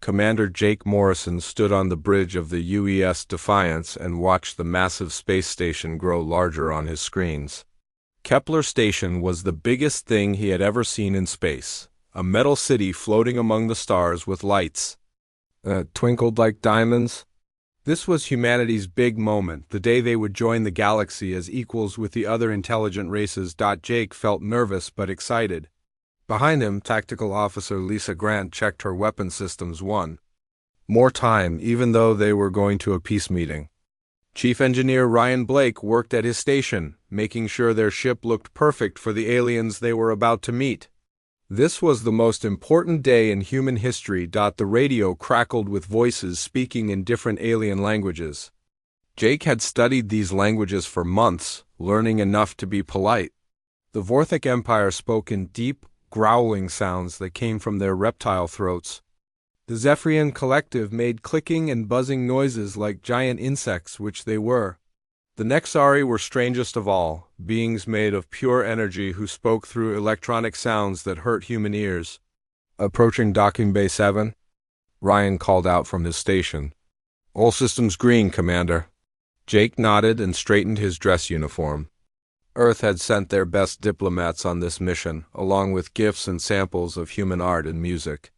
Commander Jake Morrison stood on the bridge of the UES Defiance and watched the massive space station grow larger on his screens. Kepler Station was the biggest thing he had ever seen in space, a metal city floating among the stars with lights that twinkled like diamonds. This was humanity's big moment, the day they would join the galaxy as equals with the other intelligent races. Jake felt nervous but excited. Behind him, Tactical Officer Lisa Grant checked her weapon systems. More time, even though they were going to a peace meeting. Chief Engineer Ryan Blake worked at his station, making sure their ship looked perfect for the aliens they were about to meet. This was the most important day in human history. The radio crackled with voices speaking in different alien languages. Jake had studied these languages for months, learning enough to be polite. The Vorthic Empire spoke in deep, growling sounds that came from their reptile throats. The Zephyrian Collective made clicking and buzzing noises like giant insects, which they were. The Nexari were strangest of all, beings made of pure energy who spoke through electronic sounds that hurt human ears. Approaching Docking Bay 7, Ryan called out from his station. "All systems green, Commander." Jake nodded and straightened his dress uniform. Earth had sent their best diplomats on this mission, along with gifts and samples of human art and music.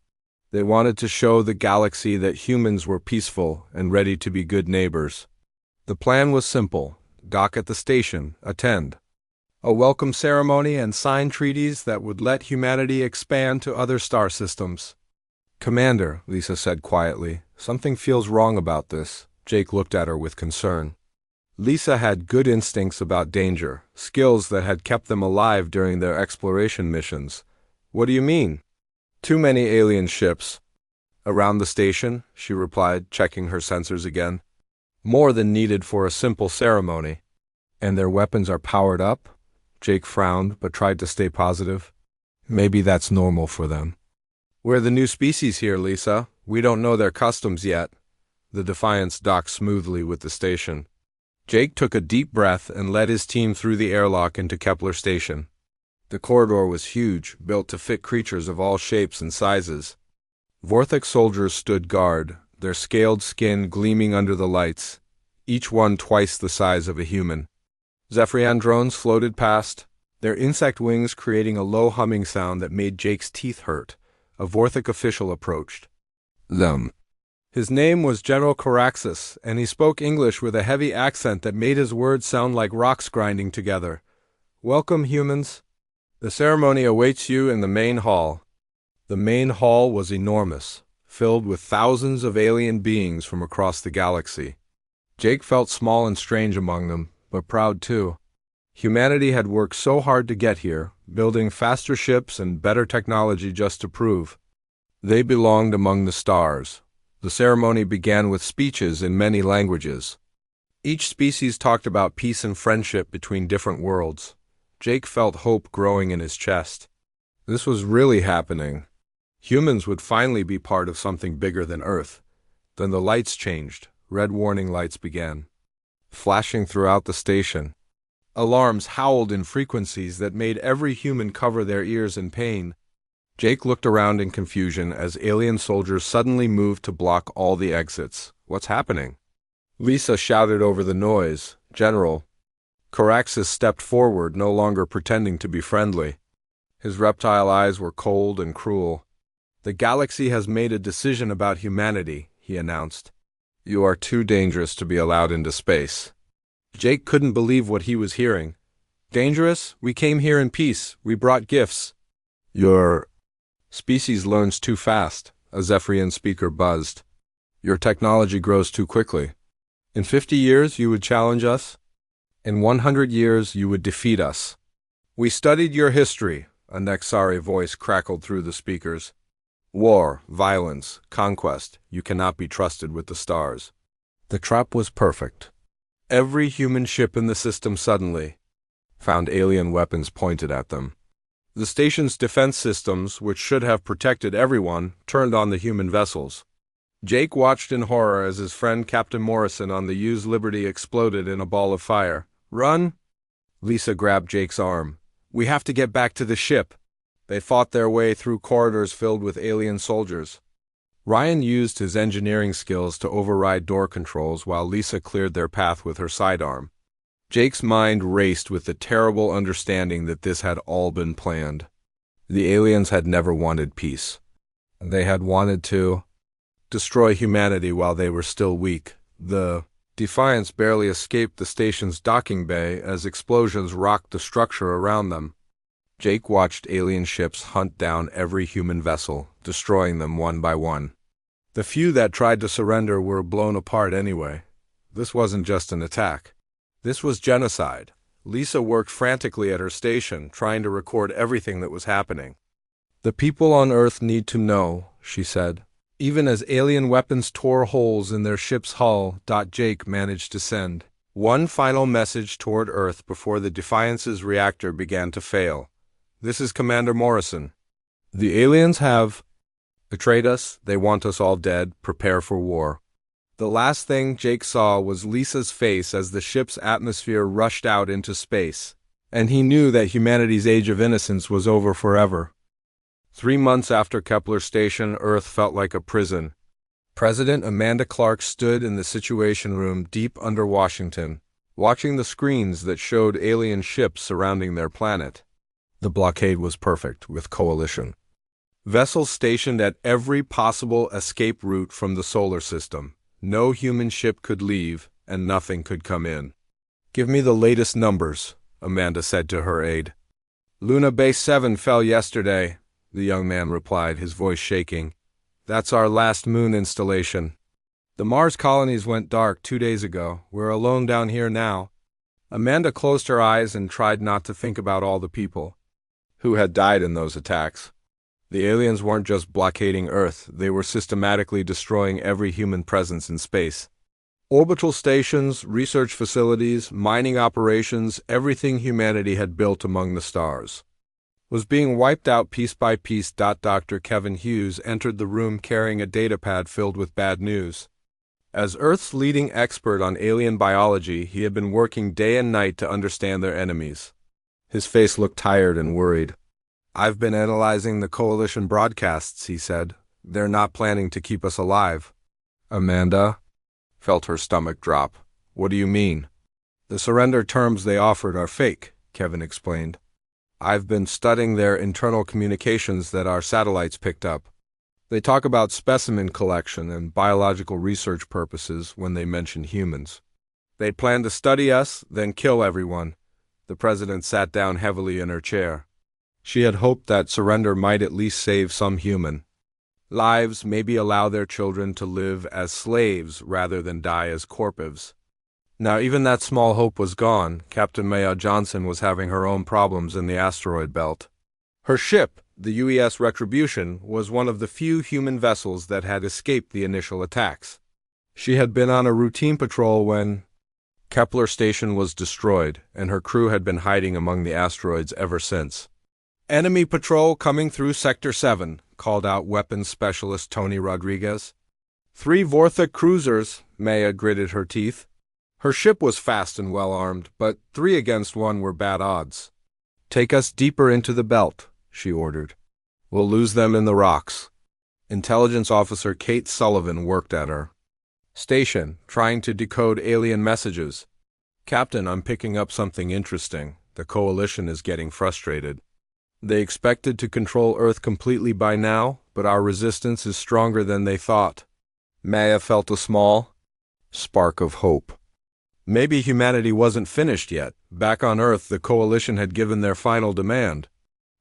They wanted to show the galaxy that humans were peaceful and ready to be good neighbors. The plan was simple: dock at the station, attend a welcome ceremony, and sign treaties that would let humanity expand to other star systems. "Commander," Lisa said quietly, "something feels wrong about this." Jake looked at her with concern. Lisa had good instincts about danger, skills that had kept them alive during their exploration missions. "What do you mean?" "Too many alien ships around the station," she replied, checking her sensors again. "More than needed for a simple ceremony." "And their weapons are powered up?" Jake frowned, but tried to stay positive. "Maybe that's normal for them." "We're the new species here, Lisa. We don't know their customs yet." The Defiance docked smoothly with the station. Jake took a deep breath and led his team through the airlock into Kepler Station. The corridor was huge, built to fit creatures of all shapes and sizes. Vorthic soldiers stood guard, their scaled skin gleaming under the lights, each one twice the size of a human. Zephyrian drones floated past, their insect wings creating a low humming sound that made Jake's teeth hurt. A Vorthic official approached them. His name was General Coraxus, and he spoke English with a heavy accent that made his words sound like rocks grinding together. "Welcome, humans. The ceremony awaits you in the main hall." The main hall was enormous, filled with thousands of alien beings from across the galaxy. Jake felt small and strange among them, but proud too. Humanity had worked so hard to get here, building faster ships and better technology just to prove they belonged among the stars. The ceremony began with speeches in many languages. Each species talked about peace and friendship between different worlds. Jake felt hope growing in his chest. This was really happening. Humans would finally be part of something bigger than Earth. Then the lights changed. Red warning lights began flashing throughout the station. Alarms howled in frequencies that made every human cover their ears in pain. Jake looked around in confusion as alien soldiers suddenly moved to block all the exits. "What's happening?" Lisa shouted over the noise. "General." Coraxus stepped forward, no longer pretending to be friendly. His reptile eyes were cold and cruel. "The galaxy has made a decision about humanity," he announced. "You are too dangerous to be allowed into space." Jake couldn't believe what he was hearing. "Dangerous? We came here in peace. We brought gifts." "Your species learns too fast," a Zephyrian speaker buzzed. "Your technology grows too quickly. In 50 years you would challenge us. In 100 years you would defeat us." "We studied your history," a Nexari voice crackled through the speakers. "War, violence, conquest. You cannot be trusted with the stars." The trap was perfect. Every human ship in the system suddenly found alien weapons pointed at them. The station's defense systems, which should have protected everyone, turned on the human vessels. Jake watched in horror as his friend Captain Morrison on the U's Liberty exploded in a ball of fire. "Run!" Lisa grabbed Jake's arm. "We have to get back to the ship." They fought their way through corridors filled with alien soldiers. Ryan used his engineering skills to override door controls while Lisa cleared their path with her sidearm. Jake's mind raced with the terrible understanding that this had all been planned. The aliens had never wanted peace. They had wanted to destroy humanity while they were still weak. The Defiance barely escaped the station's docking bay as explosions rocked the structure around them. Jake watched alien ships hunt down every human vessel, destroying them one by one. The few that tried to surrender were blown apart anyway. This wasn't just an attack. This was genocide. Lisa worked frantically at her station, trying to record everything that was happening. "The people on Earth need to know," she said. Even as alien weapons tore holes in their ship's hull, Jake managed to send one final message toward Earth before the Defiance's reactor began to fail. "This is Commander Morrison. The aliens have betrayed us. They want us all dead. Prepare for war." The last thing Jake saw was Lisa's face as the ship's atmosphere rushed out into space, and he knew that humanity's age of innocence was over forever. 3 months after Kepler Station, Earth felt like a prison. President Amanda Clark stood in the Situation Room deep under Washington, watching the screens that showed alien ships surrounding their planet. The blockade was perfect, with coalition vessels stationed at every possible escape route from the solar system. No human ship could leave, and nothing could come in. "Give me the latest numbers," Amanda said to her aide. "Luna Base 7 fell yesterday," the young man replied, his voice shaking. "That's our last moon installation. The Mars colonies went dark 2 days ago. We're alone down here now." Amanda closed her eyes and tried not to think about all the people who had died in those attacks. The aliens weren't just blockading Earth, they were systematically destroying every human presence in space. Orbital stations, research facilities, mining operations, everything humanity had built among the stars was being wiped out piece by piece. Dr. Kevin Hughes entered the room carrying a datapad filled with bad news. As Earth's leading expert on alien biology, he had been working day and night to understand their enemies. His face looked tired and worried. "I've been analyzing the coalition broadcasts," he said. "They're not planning to keep us alive." Amanda felt her stomach drop. "What do you mean?" "The surrender terms they offered are fake," Kevin explained. "I've been studying their internal communications that our satellites picked up. They talk about specimen collection and biological research purposes when they mention humans. They plan to study us, then kill everyone." The president sat down heavily in her chair. She had hoped that surrender might at least save some human lives, maybe allow their children to live as slaves rather than die as corpses. Now even that small hope was gone. Captain Maya Johnson was having her own problems in the asteroid belt. Her ship, the UES Retribution, was one of the few human vessels that had escaped the initial attacks. She had been on a routine patrol when Kepler Station was destroyed, and her crew had been hiding among the asteroids ever since. "Enemy patrol coming through Sector 7, called out weapons specialist Tony Rodriguez. 3 Vortha cruisers, Maya gritted her teeth. Her ship was fast and well-armed, but 3 against 1 were bad odds. "Take us deeper into the belt," she ordered. "We'll lose them in the rocks." Intelligence Officer Kate Sullivan worked at her station, trying to decode alien messages. "Captain, I'm picking up something interesting. The Coalition is getting frustrated. They expected to control Earth completely by now, but our resistance is stronger than they thought." Maya felt a small spark of hope. Maybe humanity wasn't finished yet. Back on Earth, the Coalition had given their final demand.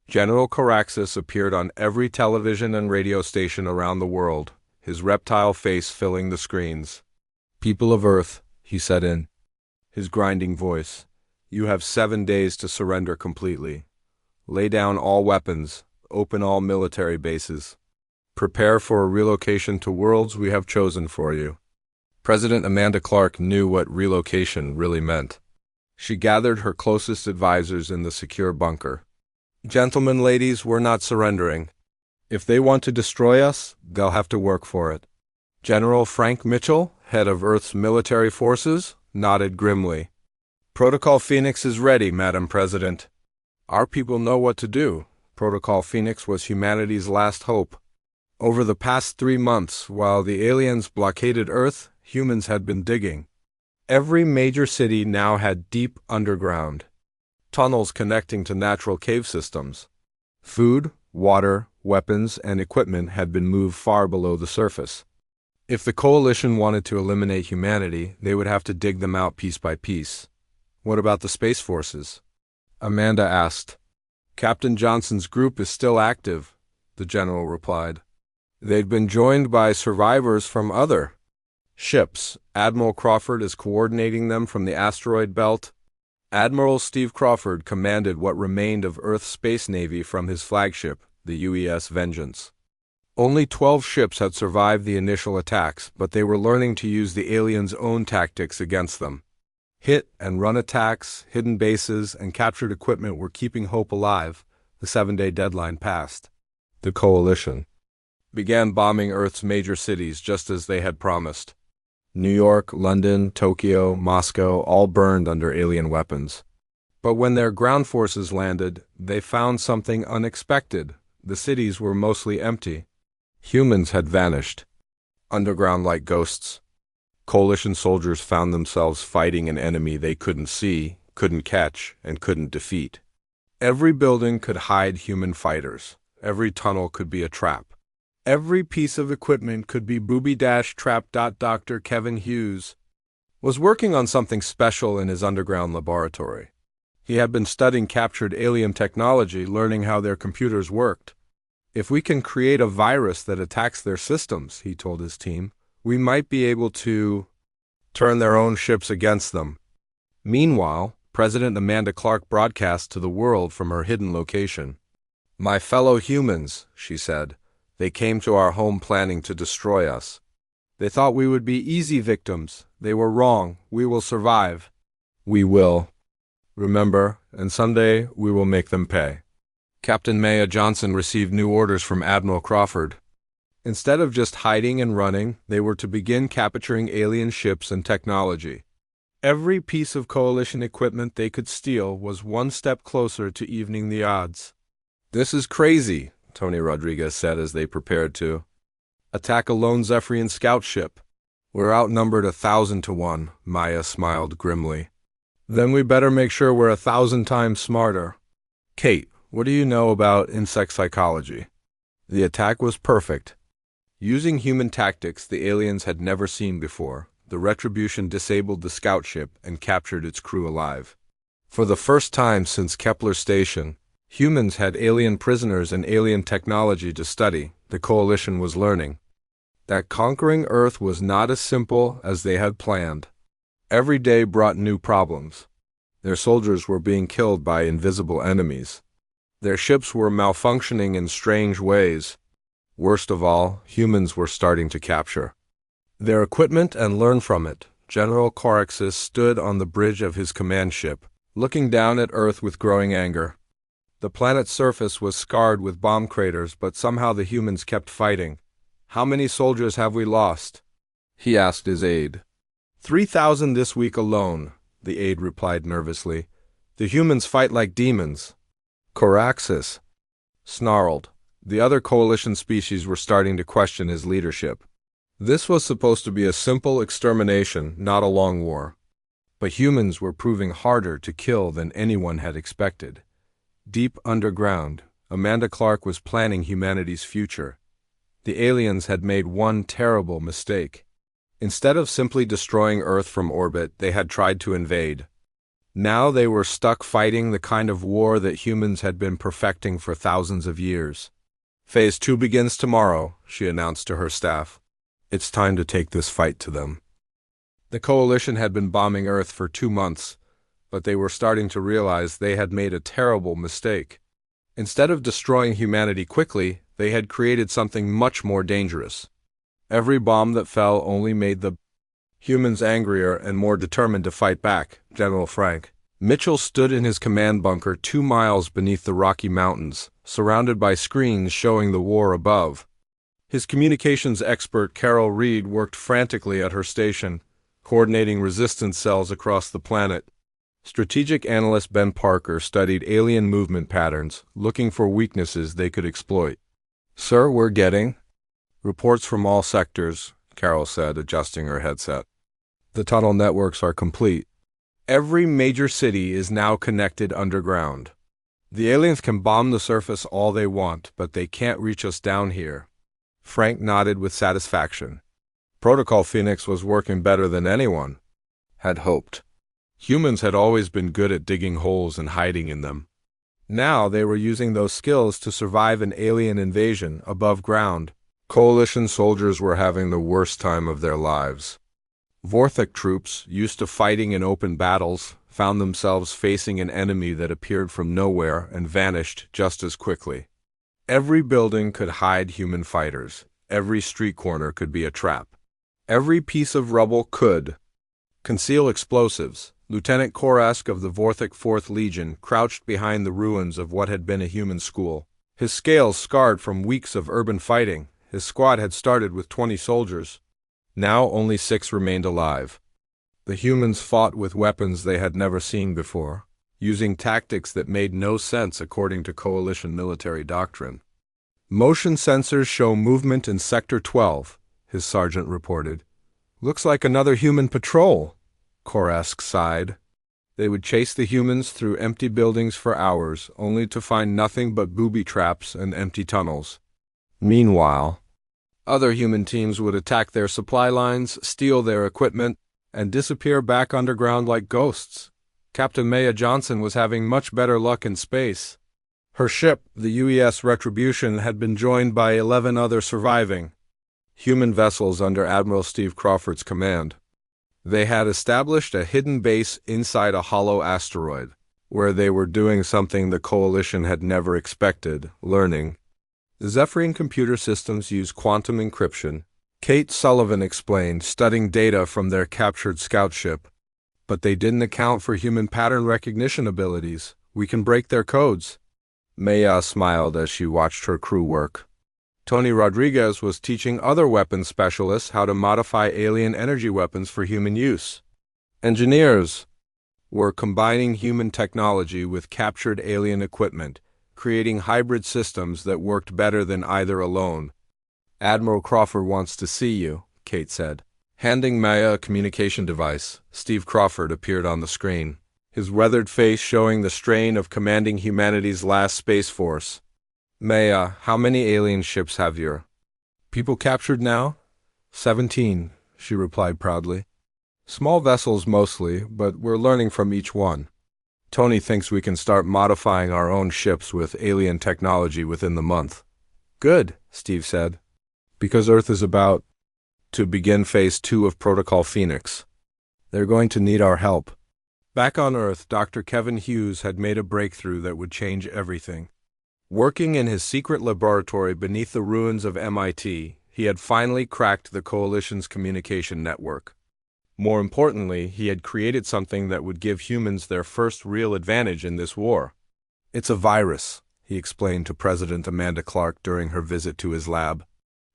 General Caraxes appeared on every television and radio station around the world, his reptile face filling the screens. "People of Earth," he said in his grinding voice, "you have 7 days to surrender completely. Lay down all weapons, open all military bases. Prepare for a relocation to worlds we have chosen for you." President Amanda Clark knew what relocation really meant. She gathered her closest advisors in the secure bunker. "Gentlemen, ladies, we're not surrendering. If they want to destroy us, they'll have to work for it." General Frank Mitchell, head of Earth's military forces, nodded grimly. "Protocol Phoenix is ready, Madam President. Our people know what to do." Protocol Phoenix was humanity's last hope. Over the past 3 months, while the aliens blockaded Earth, humans had been digging. Every major city now had deep underground tunnels connecting to natural cave systems. Food, water, weapons, and equipment had been moved far below the surface. If the Coalition wanted to eliminate humanity, they would have to dig them out piece by piece. What about the Space Forces? Amanda asked. Captain Johnson's group is still active, the general replied. They'd been joined by survivors from other ships. Admiral Crawford is coordinating them from the asteroid belt. Admiral Steve Crawford commanded what remained of Earth's space navy from his flagship, the UES Vengeance. Only 12 ships had survived the initial attacks, but they were learning to use the aliens' own tactics against them. Hit and run attacks, hidden bases, and captured equipment were keeping hope alive. The 7-day deadline passed. The Coalition began bombing Earth's major cities just as they had promised. New York, London, Tokyo, Moscow, all burned under alien weapons. But when their ground forces landed, they found something unexpected. The cities were mostly empty. Humans had vanished, underground like ghosts. Coalition soldiers found themselves fighting an enemy they couldn't see, couldn't catch, and couldn't defeat. Every building could hide human fighters. Every tunnel could be a trap. Every piece of equipment could be booby-trap. Dr. Kevin Hughes was working on something special in his underground laboratory. He had been studying captured alien technology, learning how their computers worked. If we can create a virus that attacks their systems, he told his team, we might be able to turn their own ships against them. Meanwhile, President Amanda Clark broadcast to the world from her hidden location. My fellow humans, she said, they came to our home planning to destroy us. They thought we would be easy victims. They were wrong. We will survive. We will. Remember, and someday we will make them pay. Captain Maya Johnson received new orders from Admiral Crawford. Instead of just hiding and running, they were to begin capturing alien ships and technology. Every piece of Coalition equipment they could steal was one step closer to evening the odds. This is crazy, Tony Rodriguez said as they prepared to attack a lone Zephyrian scout ship. We're outnumbered 1,000 to 1, Maya smiled grimly. Then we better make sure we're 1,000 times smarter. Kate, what do you know about insect psychology? The attack was perfect. Using human tactics the aliens had never seen before, the Retribution disabled the scout ship and captured its crew alive. For the first time since Kepler Station, humans had alien prisoners and alien technology to study. The Coalition was learning that conquering Earth was not as simple as they had planned. Every day brought new problems. Their soldiers were being killed by invisible enemies. Their ships were malfunctioning in strange ways. Worst of all, humans were starting to capture their equipment and learn from it. General Coraxus stood on the bridge of his command ship, looking down at Earth with growing anger. The planet's surface was scarred with bomb craters, but somehow the humans kept fighting. How many soldiers have we lost? He asked his aide. 3,000 this week alone, the aide replied nervously. The humans fight like demons. Coraxus snarled. The other Coalition species were starting to question his leadership. This was supposed to be a simple extermination, not a long war. But humans were proving harder to kill than anyone had expected. Deep underground, Amanda Clark was planning humanity's future. The aliens had made one terrible mistake. Instead of simply destroying Earth from orbit, they had tried to invade. Now they were stuck fighting the kind of war that humans had been perfecting for thousands of years. Phase 2 begins tomorrow, she announced to her staff. It's time to take this fight to them. The Coalition had been bombing Earth for 2 months, but they were starting to realize they had made a terrible mistake. Instead of destroying humanity quickly, they had created something much more dangerous. Every bomb that fell only made the humans angrier and more determined to fight back. General Frank Mitchell stood in his command bunker 2 miles beneath the Rocky Mountains, surrounded by screens showing the war above. His communications expert Carol Reed worked frantically at her station, coordinating resistance cells across the planet. Strategic analyst Ben Parker studied alien movement patterns, looking for weaknesses they could exploit. Sir, we're getting Reports from all sectors, Carol said, adjusting her headset. The tunnel networks are complete. Every major city is now connected underground. The aliens can bomb the surface all they want, but they can't reach us down here. Frank nodded with satisfaction. Protocol Phoenix was working better than anyone had hoped. Humans had always been good at digging holes and hiding in them. Now they were using those skills to survive an alien invasion above ground. Coalition soldiers were having the worst time of their lives. Vorthok troops, used to fighting in open battles, found themselves facing an enemy that appeared from nowhere and vanished just as quickly. Every building could hide human fighters. Every street corner could be a trap. Every piece of rubble could conceal explosives. Lieutenant Korask of the Vorthok 4th Legion crouched behind the ruins of what had been a human school. His scales scarred from weeks of urban fighting. His squad had started with 20 soldiers. Now only 6 remained alive. The humans fought with weapons they had never seen before, using tactics that made no sense according to Coalition military doctrine. Motion sensors show movement in Sector 12, his sergeant reported. Looks like another human patrol, Korask sighed. They would chase the humans through empty buildings for hours, only to find nothing but booby traps and empty tunnels. Meanwhile, other human teams would attack their supply lines, steal their equipment, and disappear back underground like ghosts. Captain Maya Johnson was having much better luck in space. Her ship, the UES Retribution, had been joined by 11 other surviving human vessels under Admiral Steve Crawford's command. They had established a hidden base inside a hollow asteroid, where they were doing something the Coalition had never expected, learning. The Zephyrian computer systems use quantum encryption, Kate Sullivan explained, studying data from their captured scout ship. But they didn't account for human pattern recognition abilities. We can break their codes. Maya smiled as she watched her crew work. Tony Rodriguez was teaching other weapons specialists how to modify alien energy weapons for human use. Engineers were combining human technology with captured alien equipment, creating hybrid systems that worked better than either alone. Admiral Crawford wants to see you, Kate said. Handing Maya a communication device, Steve Crawford appeared on the screen, his weathered face showing the strain of commanding humanity's last space force. Maya, how many alien ships have your people captured now? 17, she replied proudly. Small vessels mostly, but we're learning from each one. Tony thinks we can start modifying our own ships with alien technology within the month. Good, Steve said, because Earth is about to begin Phase 2 of Protocol Phoenix. They're going to need our help. Back on Earth, Dr. Kevin Hughes had made a breakthrough that would change everything. Working in his secret laboratory beneath the ruins of MIT, he had finally cracked the Coalition's communication network. More importantly, he had created something that would give humans their first real advantage in this war. It's a virus, he explained to President Amanda Clark during her visit to his lab.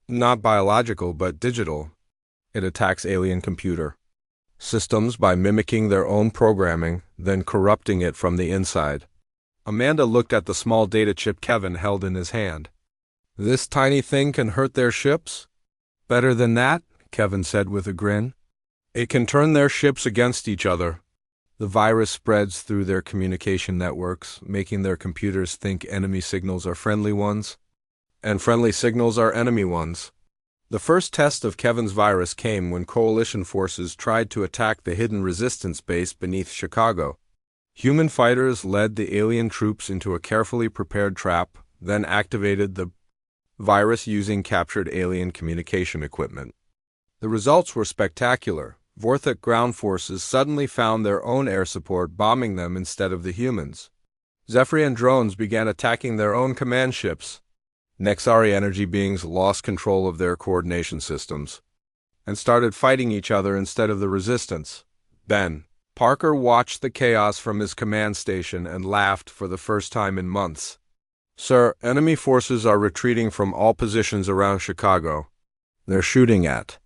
Not biological, but digital. It attacks alien computer systems by mimicking their own programming, then corrupting it from the inside. Amanda looked at the small data chip Kevin held in his hand. This tiny thing can hurt their ships? Better than that, Kevin said with a grin. It can turn their ships against each other. The virus spreads through their communication networks, making their computers think enemy signals are friendly ones, and friendly signals are enemy ones. The first test of Kevin's virus came when Coalition forces tried to attack the hidden resistance base beneath Chicago. Human fighters led the alien troops into a carefully prepared trap, then activated the virus using captured alien communication equipment. The results were spectacular. Vorthok ground forces suddenly found their own air support bombing them instead of the humans. Zephyrian drones began attacking their own command ships. Nexari energy beings lost control of their coordination systems and started fighting each other instead of the resistance. Then, Parker watched the chaos from his command station and laughed for the first time in months. Sir, enemy forces are retreating from all positions around Chicago. They're shooting at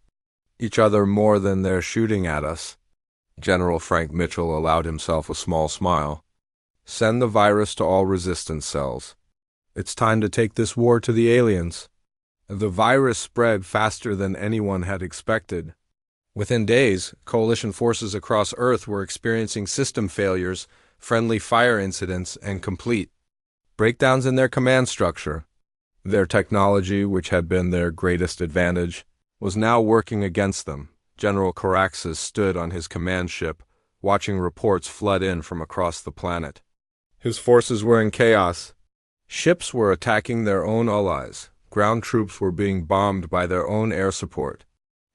each other more than they're shooting at us. General Frank Mitchell allowed himself a small smile. Send the virus to all resistance cells. It's time to take this war to the aliens. The virus spread faster than anyone had expected. Within days, coalition forces across Earth were experiencing system failures, friendly fire incidents, and complete breakdowns in their command structure. Their technology, which had been their greatest advantage, was now working against them. General Caraxes stood on his command ship, watching reports flood in from across the planet. His forces were in chaos. Ships were attacking their own allies. Ground troops were being bombed by their own air support.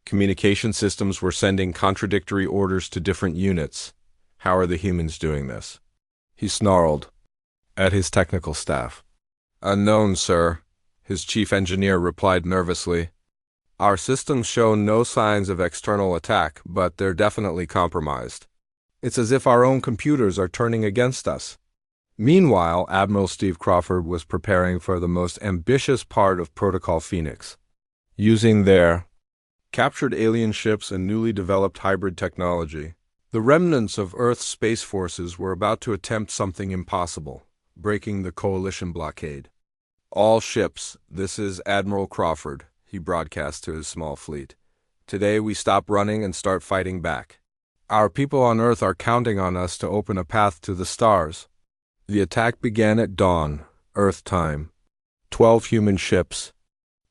Communication systems were sending contradictory orders to different units. How are the humans doing this? He snarled at his technical staff. Unknown, sir, his chief engineer replied nervously. Our systems show no signs of external attack, but they're definitely compromised. It's as if our own computers are turning against us. Meanwhile, Admiral Steve Crawford was preparing for the most ambitious part of Protocol Phoenix. Using their captured alien ships and newly developed hybrid technology, the remnants of Earth's space forces were about to attempt something impossible, breaking the coalition blockade. All ships, this is Admiral Crawford, he broadcast to his small fleet. Today we stop running and start fighting back. Our people on Earth are counting on us to open a path to the stars. The attack began at dawn, Earth time. 12 human ships,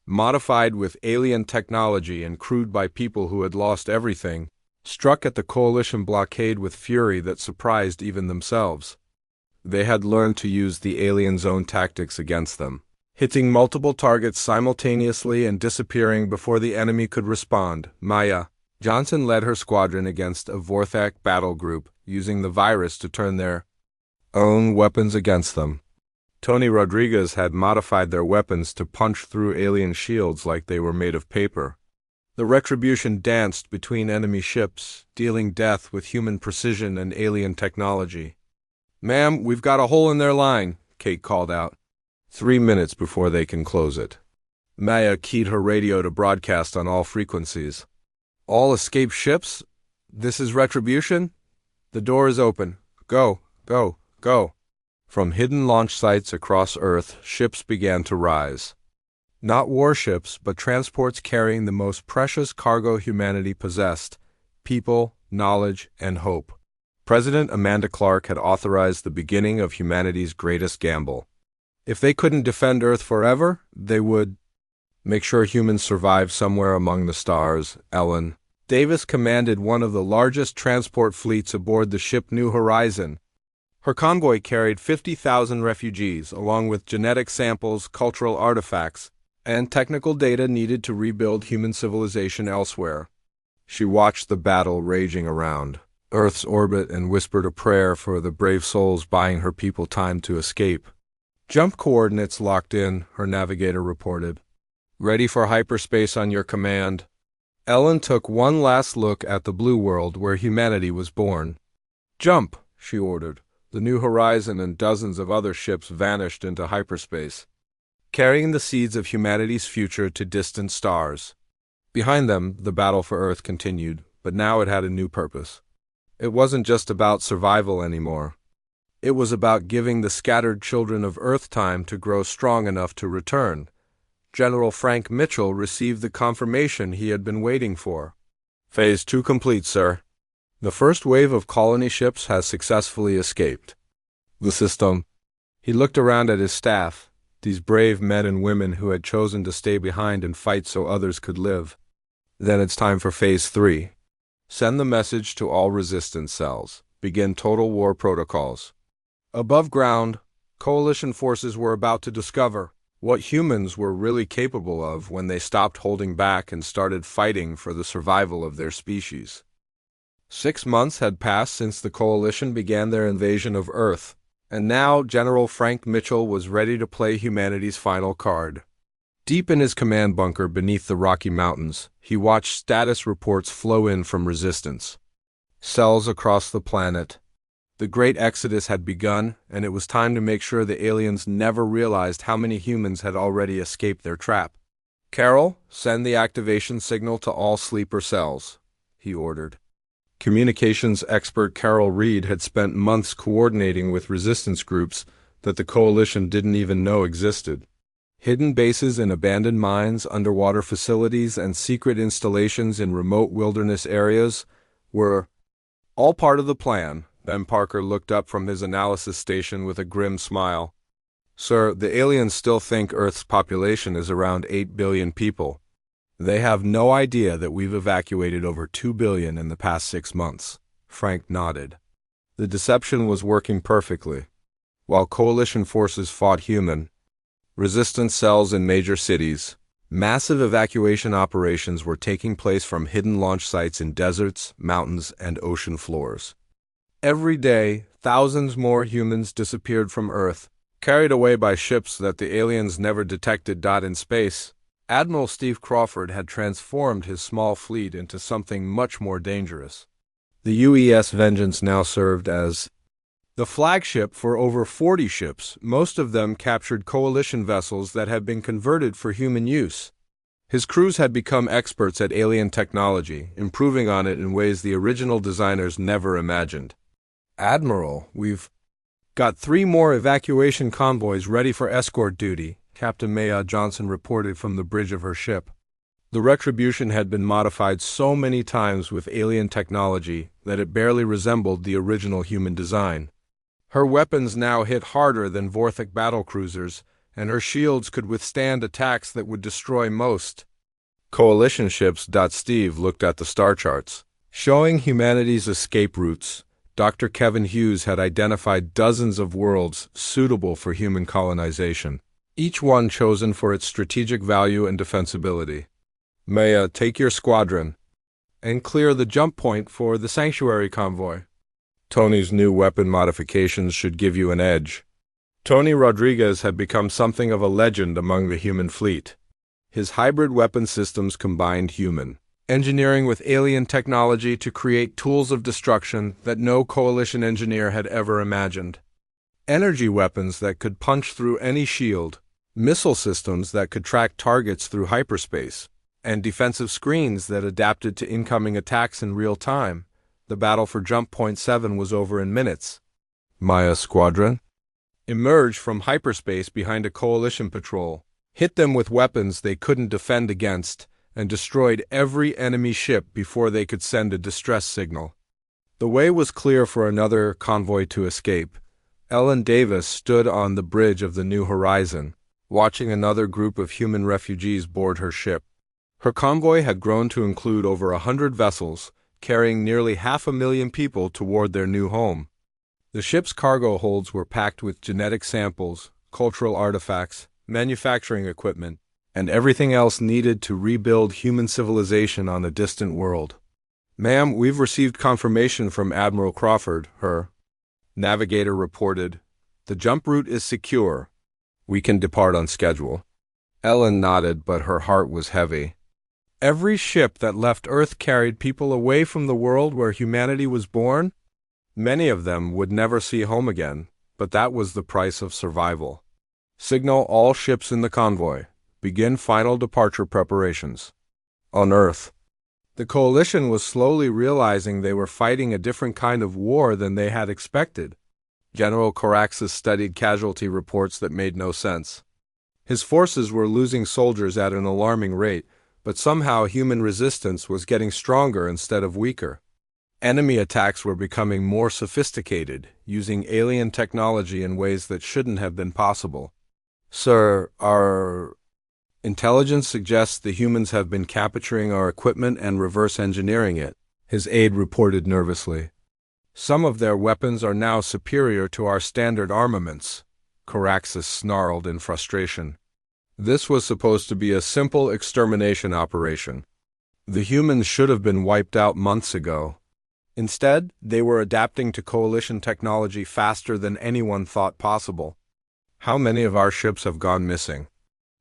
modified with alien technology and crewed by people who had lost everything, struck at the coalition blockade with fury that surprised even themselves. They had learned to use the aliens' own tactics against them, hitting multiple targets simultaneously and disappearing before the enemy could respond. Maya Johnson led her squadron against a Vorthak battle group, using the virus to turn their own weapons against them. Tony Rodriguez had modified their weapons to punch through alien shields like they were made of paper. The Retribution danced between enemy ships, dealing death with human precision and alien technology. Ma'am, we've got a hole in their line, Kate called out. 3 minutes before they can close it. Maya keyed her radio to broadcast on all frequencies. All escaped ships? This is Retribution? The door is open. Go, go, go. From hidden launch sites across Earth, ships began to rise. Not warships, but transports carrying the most precious cargo humanity possessed: people, knowledge, and hope. President Amanda Clark had authorized the beginning of humanity's greatest gamble. If they couldn't defend Earth forever, they would make sure humans survived somewhere among the stars. Ellen Davis commanded one of the largest transport fleets aboard the ship New Horizon. Her convoy carried 50,000 refugees, along with genetic samples, cultural artifacts, and technical data needed to rebuild human civilization elsewhere. She watched the battle raging around Earth's orbit and whispered a prayer for the brave souls buying her people time to escape. Jump coordinates locked in, her navigator reported. Ready for hyperspace on your command. Ellen took one last look at the blue world where humanity was born. Jump, she ordered. The New Horizon and dozens of other ships vanished into hyperspace, carrying the seeds of humanity's future to distant stars. Behind them, the battle for Earth continued, but now it had a new purpose. It wasn't just about survival anymore. It was about giving the scattered children of Earth time to grow strong enough to return. General Frank Mitchell received the confirmation he had been waiting for. Phase 2 complete, sir. The first wave of colony ships has successfully escaped. The system. He looked around at his staff, these brave men and women who had chosen to stay behind and fight so others could live. Then it's time for Phase 3. Send the message to all resistance cells. Begin total war protocols. Above ground, coalition forces were about to discover what humans were really capable of when they stopped holding back and started fighting for the survival of their species. 6 months had passed since the coalition began their invasion of Earth, and now General Frank Mitchell was ready to play humanity's final card. Deep in his command bunker beneath the Rocky Mountains, he watched status reports flow in from resistance. Cells across the planet. The great exodus had begun, and it was time to make sure the aliens never realized how many humans had already escaped their trap. Carol, send the activation signal to all sleeper cells, he ordered. Communications expert Carol Reed had spent months coordinating with resistance groups that the coalition didn't even know existed. Hidden bases in abandoned mines, underwater facilities, and secret installations in remote wilderness areas were all part of the plan. Ben Parker looked up from his analysis station with a grim smile. Sir, the aliens still think Earth's population is around 8 billion people. They have no idea that we've evacuated over 2 billion in the past 6 months. Frank nodded. The deception was working perfectly. While coalition forces fought human resistance cells in major cities, massive evacuation operations were taking place from hidden launch sites in deserts, mountains, and ocean floors. Every day, thousands more humans disappeared from Earth, carried away by ships that the aliens never detected. In space, Admiral Steve Crawford had transformed his small fleet into something much more dangerous. The UES Vengeance now served as the flagship for over 40 ships, most of them captured coalition vessels that had been converted for human use. His crews had become experts at alien technology, improving on it in ways the original designers never imagined. Admiral, we've got 3 more evacuation convoys ready for escort duty, Captain Maya Johnson reported from the bridge of her ship. The Retribution had been modified so many times with alien technology that it barely resembled the original human design. Her weapons now hit harder than Vorthic battlecruisers, and her shields could withstand attacks that would destroy most coalition ships. Steve looked at the star charts, showing humanity's escape routes. Dr. Kevin Hughes had identified dozens of worlds suitable for human colonization, each one chosen for its strategic value and defensibility. Maya, take your squadron and clear the jump point for the Sanctuary convoy. Tony's new weapon modifications should give you an edge. Tony Rodriguez had become something of a legend among the human fleet. His hybrid weapon systems combined human engineering with alien technology to create tools of destruction that no coalition engineer had ever imagined. Energy weapons that could punch through any shield, missile systems that could track targets through hyperspace, and defensive screens that adapted to incoming attacks in real time. The battle for Jump Point 7 was over in minutes. Maya's squadron emerged from hyperspace behind a coalition patrol, hit them with weapons they couldn't defend against, and destroyed every enemy ship before they could send a distress signal. The way was clear for another convoy to escape. Ellen Davis stood on the bridge of the New Horizon, watching another group of human refugees board her ship. Her convoy had grown to include over 100 vessels, carrying nearly 500,000 people toward their new home. The ship's cargo holds were packed with genetic samples, cultural artifacts, manufacturing equipment, and everything else needed to rebuild human civilization on a distant world. Ma'am, we've received confirmation from Admiral Crawford, her navigator reported. The jump route is secure. We can depart on schedule. Ellen nodded, but her heart was heavy. Every ship that left Earth carried people away from the world where humanity was born. Many of them would never see home again, but that was the price of survival. Signal all ships in the convoy. Begin final departure preparations. On Earth, the coalition was slowly realizing they were fighting a different kind of war than they had expected. General Coraxus studied casualty reports that made no sense. His forces were losing soldiers at an alarming rate, but somehow human resistance was getting stronger instead of weaker. Enemy attacks were becoming more sophisticated, using alien technology in ways that shouldn't have been possible. Sir, our intelligence suggests the humans have been capturing our equipment and reverse engineering it, his aide reported nervously. Some of their weapons are now superior to our standard armaments, Coraxus snarled in frustration. This was supposed to be a simple extermination operation. The humans should have been wiped out months ago. Instead, they were adapting to coalition technology faster than anyone thought possible. How many of our ships have gone missing?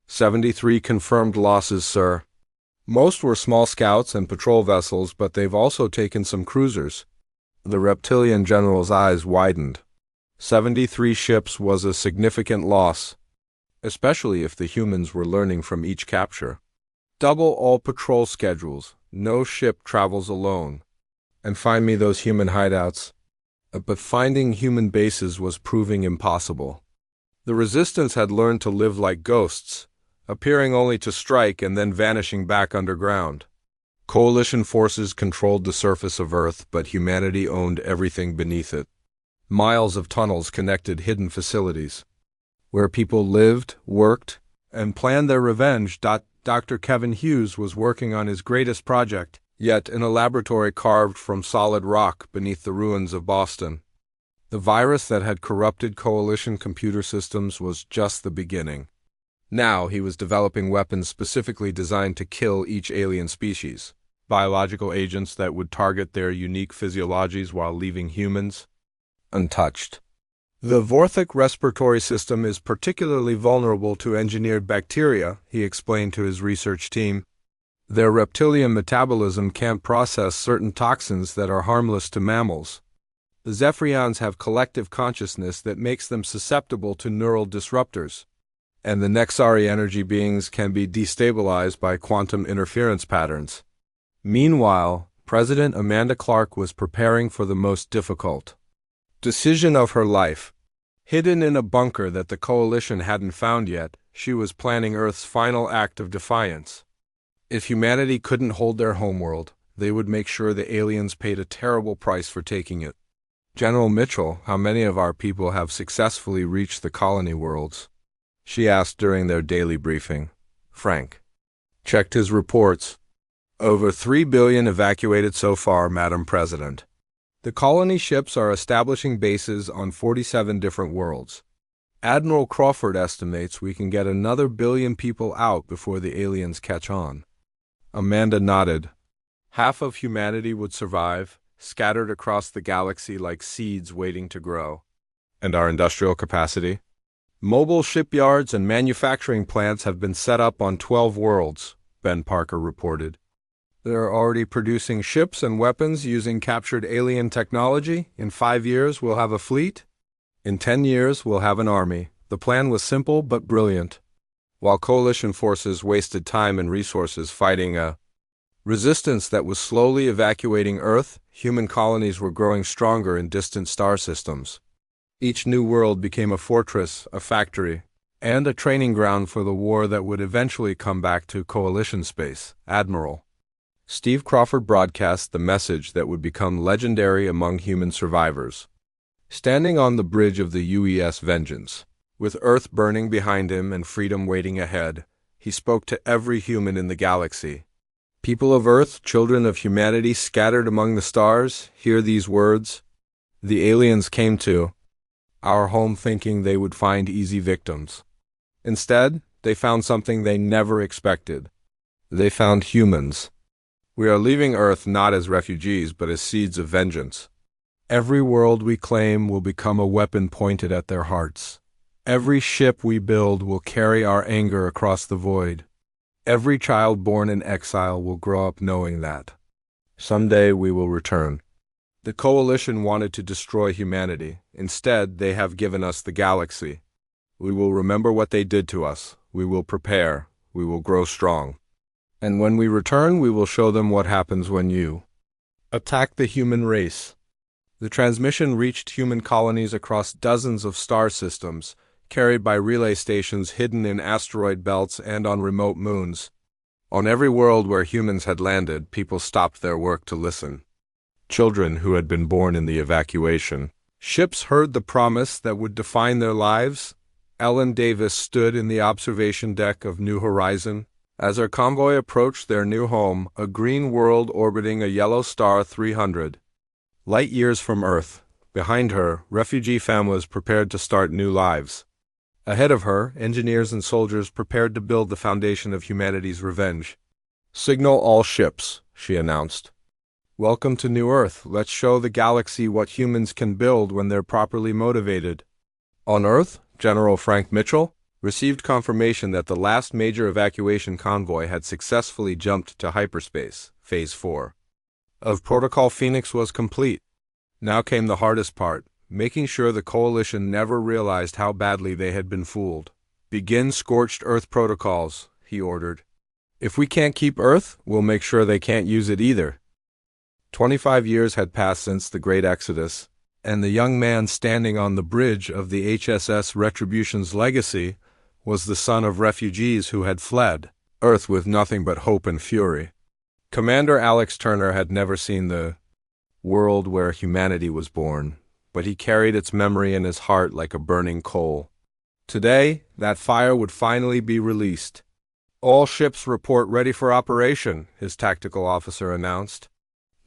73 confirmed losses, sir. Most were small scouts and patrol vessels, but they've also taken some cruisers. The reptilian general's eyes widened. 73 ships was a significant loss, especially if the humans were learning from each capture. Double all patrol schedules. No ship travels alone. And find me those human hideouts. But finding human bases was proving impossible. The resistance had learned to live like ghosts, appearing only to strike and then vanishing back underground. Coalition forces controlled the surface of Earth, but humanity owned everything beneath it. Miles of tunnels connected hidden facilities, where people lived, worked, and planned their revenge. Dr. Kevin Hughes was working on his greatest project, yet in a laboratory carved from solid rock beneath the ruins of Boston. The virus that had corrupted Coalition computer systems was just the beginning. Now he was developing weapons specifically designed to kill each alien species, biological agents that would target their unique physiologies while leaving humans untouched. The Vorthic respiratory system is particularly vulnerable to engineered bacteria, he explained to his research team. Their reptilian metabolism can't process certain toxins that are harmless to mammals. The Zephyrians have collective consciousness that makes them susceptible to neural disruptors, and the Nexari energy beings can be destabilized by quantum interference patterns. Meanwhile, President Amanda Clark was preparing for the most difficult decision of her life. Hidden in a bunker that the Coalition hadn't found yet, she was planning Earth's final act of defiance. If humanity couldn't hold their homeworld, they would make sure the aliens paid a terrible price for taking it. General Mitchell, how many of our people have successfully reached the colony worlds? She asked during their daily briefing. Frank checked his reports. Over 3 billion evacuated so far, Madam President. The colony ships are establishing bases on 47 different worlds. Admiral Crawford estimates we can get another 1 billion people out before the aliens catch on. Amanda nodded. Half of humanity would survive, scattered across the galaxy like seeds waiting to grow. And our industrial capacity? Mobile shipyards and manufacturing plants have been set up on 12 worlds, Ben Parker reported. They're already producing ships and weapons using captured alien technology. In 5 years, we'll have a fleet. In 10 years, we'll have an army. The plan was simple but brilliant. While Coalition forces wasted time and resources fighting a resistance that was slowly evacuating Earth, human colonies were growing stronger in distant star systems. Each new world became a fortress, a factory, and a training ground for the war that would eventually come back to Coalition space. Admiral Steve Crawford broadcast the message that would become legendary among human survivors. Standing on the bridge of the UES Vengeance, with Earth burning behind him and freedom waiting ahead, he spoke to every human in the galaxy. People of Earth, children of humanity scattered among the stars, hear these words. The aliens came to our home thinking they would find easy victims. Instead, they found something they never expected. They found humans. We are leaving Earth not as refugees, but as seeds of vengeance. Every world we claim will become a weapon pointed at their hearts. Every ship we build will carry our anger across the void. Every child born in exile will grow up knowing that someday we will return. The Coalition wanted to destroy humanity. Instead, they have given us the galaxy. We will remember what they did to us. We will prepare. We will grow strong. And when we return, we will show them what happens when you attack the human race. The transmission reached human colonies across dozens of star systems, carried by relay stations hidden in asteroid belts and on remote moons. On every world where humans had landed, people stopped their work to listen. Children who had been born in the evacuation ships heard the promise that would define their lives. Ellen Davis stood in the observation deck of New Horizon. As her convoy approached their new home, a green world orbiting a yellow star 300 light years from Earth. Behind her, refugee families prepared to start new lives. Ahead of her, engineers and soldiers prepared to build the foundation of humanity's revenge. Signal all ships, she announced. Welcome to New Earth. Let's show the galaxy what humans can build when they're properly motivated. On Earth, General Frank Mitchell received confirmation that the last major evacuation convoy had successfully jumped to hyperspace, Phase 4. Of Protocol Phoenix was complete. Now came the hardest part, making sure the Coalition never realized how badly they had been fooled. Begin scorched Earth protocols, he ordered. If we can't keep Earth, we'll make sure they can't use it either. 25 years had passed since the Great Exodus, and the young man standing on the bridge of the HSS Retribution's Legacy was the son of refugees who had fled Earth with nothing but hope and fury. Commander Alex Turner had never seen the world where humanity was born, but he carried its memory in his heart like a burning coal. Today, that fire would finally be released. "All ships report ready for operation," his tactical officer announced.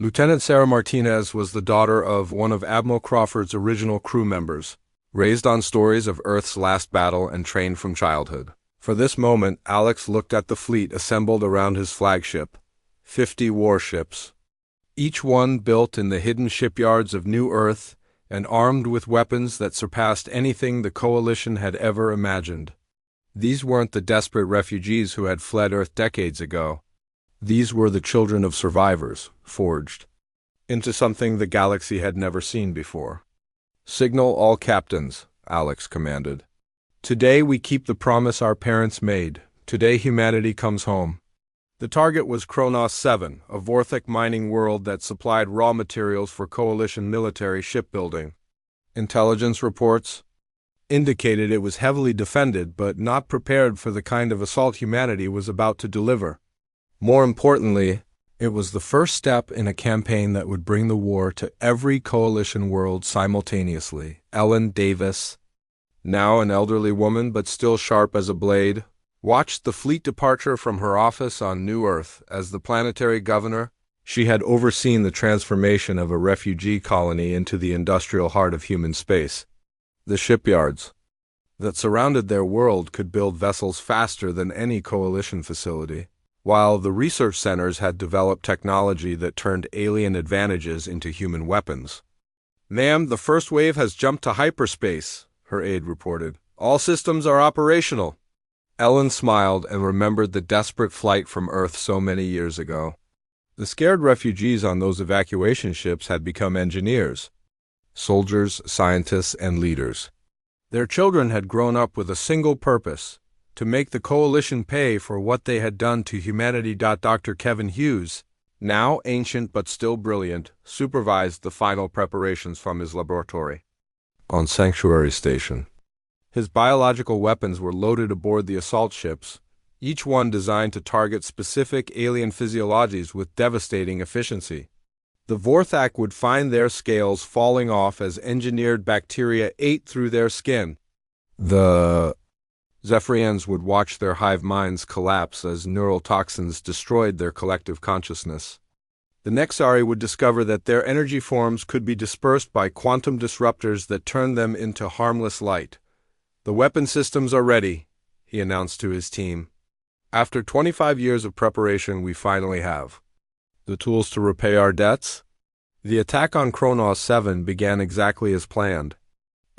Lieutenant Sarah Martinez was the daughter of one of Admiral Crawford's original crew members, raised on stories of Earth's last battle and trained from childhood. For this moment, Alex looked at the fleet assembled around his flagship, 50 warships, each one built in the hidden shipyards of New Earth and armed with weapons that surpassed anything the Coalition had ever imagined. These weren't the desperate refugees who had fled Earth decades ago. These were the children of survivors, forged into something the galaxy had never seen before. "Signal all captains," Alex commanded. "Today we keep the promise our parents made. Today humanity comes home." The target was Kronos 7, a Vorthic mining world that supplied raw materials for Coalition military shipbuilding. Intelligence reports indicated it was heavily defended but not prepared for the kind of assault humanity was about to deliver. More importantly, it was the first step in a campaign that would bring the war to every Coalition world simultaneously. Ellen Davis, now an elderly woman but still sharp as a blade, watched the fleet departure from her office on New Earth. As the planetary governor, she had overseen the transformation of a refugee colony into the industrial heart of human space. The shipyards that surrounded their world could build vessels faster than any Coalition facility, while the research centers had developed technology that turned alien advantages into human weapons. "Ma'am, the first wave has jumped to hyperspace," her aide reported. "All systems are operational." Ellen smiled and remembered the desperate flight from Earth so many years ago. The scared refugees on those evacuation ships had become engineers, soldiers, scientists, and leaders. Their children had grown up with a single purpose: to make the Coalition pay for what they had done to humanity. Dr. Kevin Hughes, now ancient but still brilliant, supervised the final preparations from his laboratory on Sanctuary Station. His biological weapons were loaded aboard the assault ships, each one designed to target specific alien physiologies with devastating efficiency. The Vorthak would find their scales falling off as engineered bacteria ate through their skin. The Zephyrians would watch their hive minds collapse as neural toxins destroyed their collective consciousness. The Nexari would discover that their energy forms could be dispersed by quantum disruptors that turned them into harmless light. "The weapon systems are ready," he announced to his team. "After 25 years of preparation, we finally have the tools to repay our debts." The attack on Kronos 7 began exactly as planned.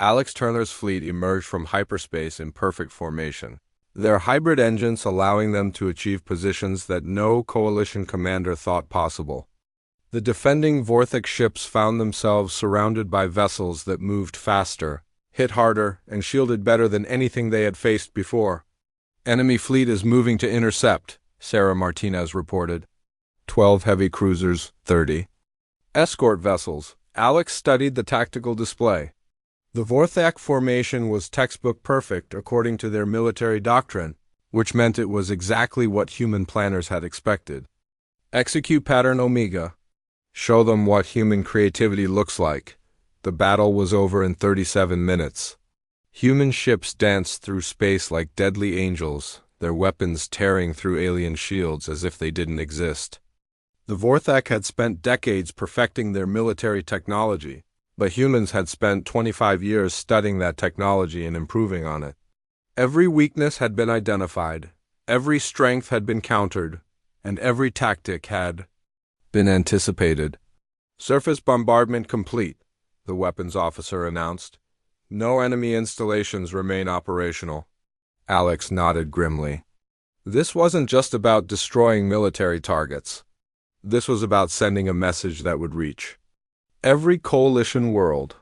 Alex Turner's fleet emerged from hyperspace in perfect formation, their hybrid engines allowing them to achieve positions that no Coalition commander thought possible. The defending Vorthic ships found themselves surrounded by vessels that moved faster, hit harder, and shielded better than anything they had faced before. "Enemy fleet is moving to intercept," Sarah Martinez reported. 12 heavy cruisers, 30 escort vessels. Alex studied the tactical display. The Vorthak formation was textbook perfect according to their military doctrine, which meant it was exactly what human planners had expected. Execute pattern Omega. Show them what human creativity looks like. The battle was over in 37 minutes. Human ships danced through space like deadly angels, their weapons tearing through alien shields as if they didn't exist. The Vorthak had spent decades perfecting their military technology, but humans had spent 25 years studying that technology and improving on it. Every weakness had been identified, every strength had been countered, and every tactic had been anticipated. "Surface bombardment complete," the weapons officer announced. "No enemy installations remain operational." Alex nodded grimly. This wasn't just about destroying military targets. This was about sending a message that would reach every Coalition world.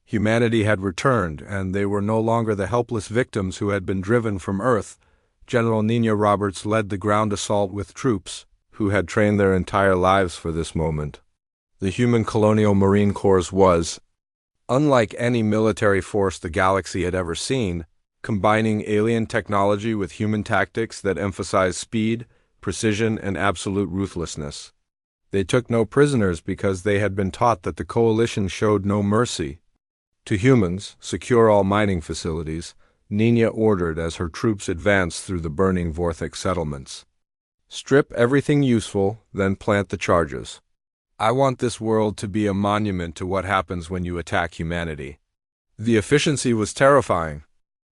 Humanity had returned, and they were no longer the helpless victims who had been driven from Earth. General Nina Roberts led the ground assault with troops who had trained their entire lives for this moment. The human colonial Marine Corps was, unlike any military force the galaxy had ever seen, combining alien technology with human tactics that emphasize speed, precision, and absolute ruthlessness. They took no prisoners because they had been taught that the Coalition showed no mercy. To humans, secure all mining facilities, Nina ordered as her troops advanced through the burning Vorthic settlements. Strip everything useful, then plant the charges. I want this world to be a monument to what happens when you attack humanity. The efficiency was terrifying.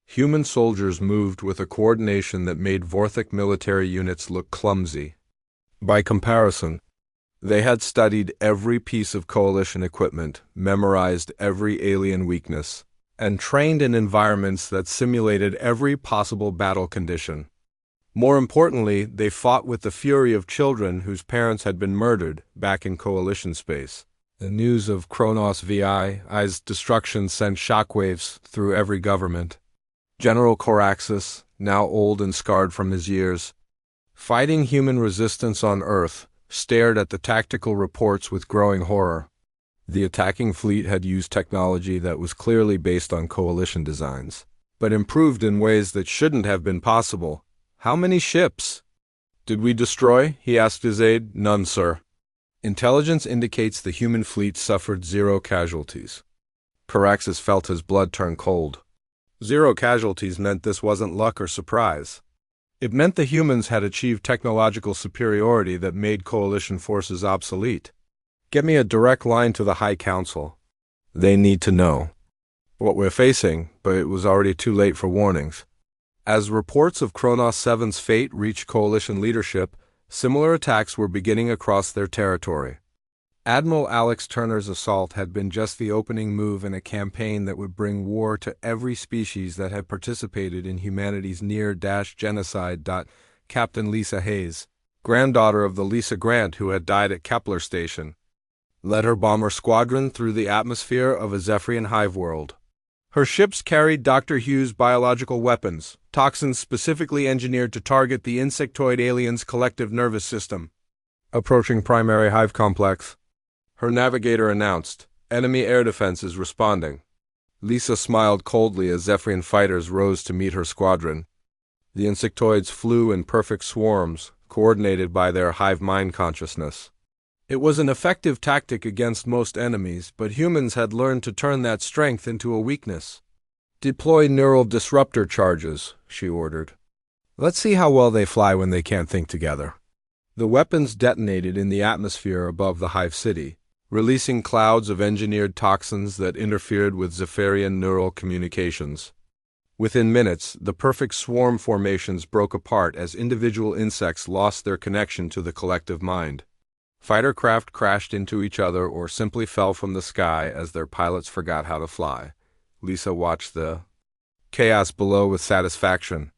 Human soldiers moved with a coordination that made Vorthic military units look clumsy. By comparison, they had studied every piece of Coalition equipment, memorized every alien weakness, and trained in environments that simulated every possible battle condition. More importantly, they fought with the fury of children whose parents had been murdered back in Coalition space. The news of Kronos VI's destruction sent shockwaves through every government. General Coraxus, now old and scarred from his years, fighting human resistance on Earth, stared at the tactical reports with growing horror. The attacking fleet had used technology that was clearly based on Coalition designs, but improved in ways that shouldn't have been possible. How many ships? Did we destroy? He asked his aide. None, sir. Intelligence indicates the human fleet suffered 0 casualties. Coraxus felt his blood turn cold. 0 casualties meant this wasn't luck or surprise. It meant the humans had achieved technological superiority that made Coalition forces obsolete. Get me a direct line to the High Council. They need to know what we're facing, but it was already too late for warnings. As reports of Kronos 7's fate reached Coalition leadership, similar attacks were beginning across their territory. Admiral Alex Turner's assault had been just the opening move in a campaign that would bring war to every species that had participated in humanity's near-genocide. Captain Lisa Hayes, granddaughter of the Lisa Grant who had died at Kepler Station, led her bomber squadron through the atmosphere of a Zephyrian hive world. Her ships carried Dr. Hughes' biological weapons, toxins specifically engineered to target the insectoid aliens' collective nervous system. Approaching primary hive complex, her navigator announced, enemy air defenses responding. Lisa smiled coldly as Zephyrian fighters rose to meet her squadron. The insectoids flew in perfect swarms, coordinated by their hive mind consciousness. It was an effective tactic against most enemies, but humans had learned to turn that strength into a weakness. Deploy neural disruptor charges, she ordered. Let's see how well they fly when they can't think together. The weapons detonated in the atmosphere above the hive city, releasing clouds of engineered toxins that interfered with Zephyrian neural communications. Within minutes, the perfect swarm formations broke apart as individual insects lost their connection to the collective mind. Fighter craft crashed into each other or simply fell from the sky as their pilots forgot how to fly. Lisa watched the chaos below with satisfaction.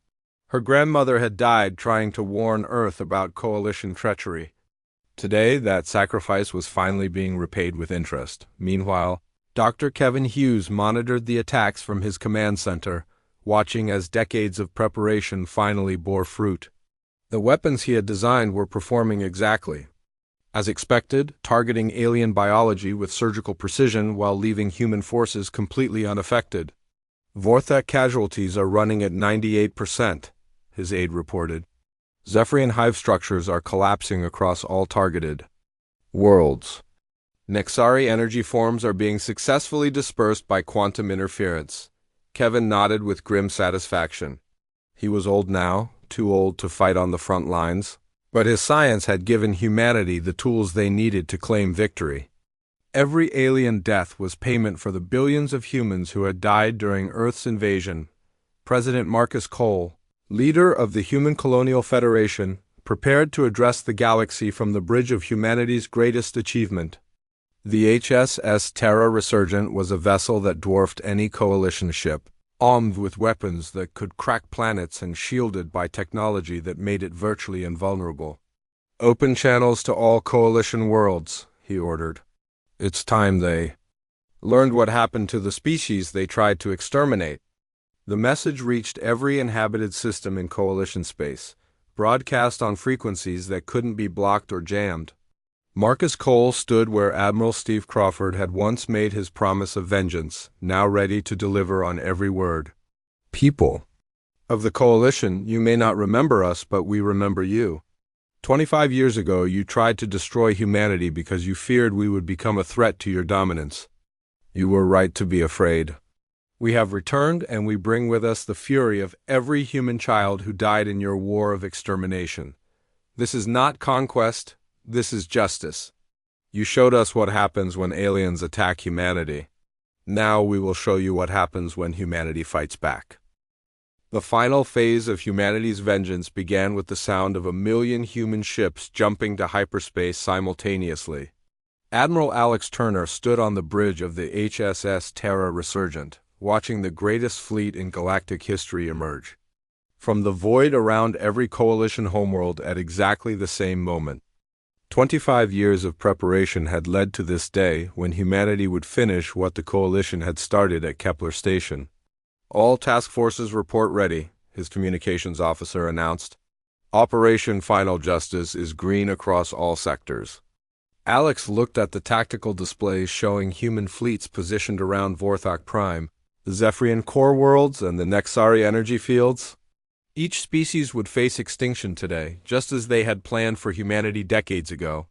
Her grandmother had died trying to warn Earth about Coalition treachery. Today, that sacrifice was finally being repaid with interest. Meanwhile, Dr. Kevin Hughes monitored the attacks from his command center, watching as decades of preparation finally bore fruit. The weapons he had designed were performing exactly as expected, targeting alien biology with surgical precision while leaving human forces completely unaffected. Vorthic casualties are running at 98%, his aide reported. Zephyrian hive structures are collapsing across all targeted worlds. Nexari energy forms are being successfully dispersed by quantum interference. Kevin nodded with grim satisfaction. He was old now, too old to fight on the front lines. But his science had given humanity the tools they needed to claim victory. Every alien death was payment for the billions of humans who had died during Earth's invasion. President Marcus Cole, leader of the Human Colonial Federation, prepared to address the galaxy from the bridge of humanity's greatest achievement. The HSS Terra Resurgent was a vessel that dwarfed any coalition ship, armed with weapons that could crack planets and shielded by technology that made it virtually invulnerable. Open channels to all coalition worlds, he ordered. It's time they learned what happened to the species they tried to exterminate. The message reached every inhabited system in coalition space, broadcast on frequencies that couldn't be blocked or jammed. Marcus Cole stood where Admiral Steve Crawford had once made his promise of vengeance, now ready to deliver on every word. People, Of the Coalition, you may not remember us, but we remember you. 25 years ago, you tried to destroy humanity because you feared we would become a threat to your dominance. You were right to be afraid. We have returned, and we bring with us the fury of every human child who died in your war of extermination. This is not conquest, this is justice. You showed us what happens when aliens attack humanity. Now we will show you what happens when humanity fights back. The final phase of humanity's vengeance began with the sound of 1,000,000 human ships jumping to hyperspace simultaneously. Admiral Alex Turner stood on the bridge of the HSS Terra Resurgent, watching the greatest fleet in galactic history emerge. From the void around every Coalition homeworld at exactly the same moment. 25 years of preparation had led to this day when humanity would finish what the Coalition had started at Kepler Station. All task forces report ready, his communications officer announced. Operation Final Justice is green across all sectors. Alex looked at the tactical displays showing human fleets positioned around Vorthok Prime, the Zephyrian core worlds, and the Nexari energy fields. Each species would face extinction today, just as they had planned for humanity decades ago.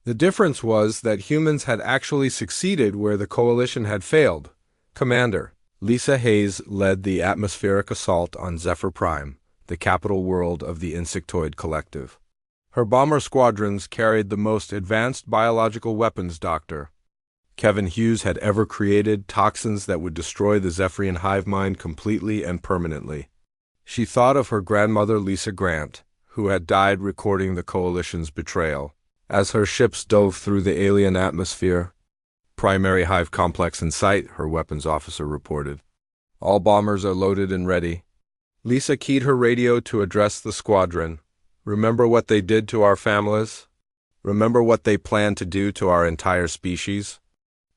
The difference was that humans had actually succeeded where the Coalition had failed. Commander Lisa Hayes led the atmospheric assault on Zephyr Prime, the capital world of the Insectoid Collective. Her bomber squadrons carried the most advanced biological weapons Dr. Kevin Hughes had ever created, toxins that would destroy the Zephyrian hive mind completely and permanently. She thought of her grandmother Lisa Grant, who had died recording the Coalition's betrayal. As her ships dove through the alien atmosphere, primary hive complex in sight, her weapons officer reported. All bombers are loaded and ready. Lisa keyed her radio to address the squadron. Remember what they did to our families? Remember what they plan to do to our entire species?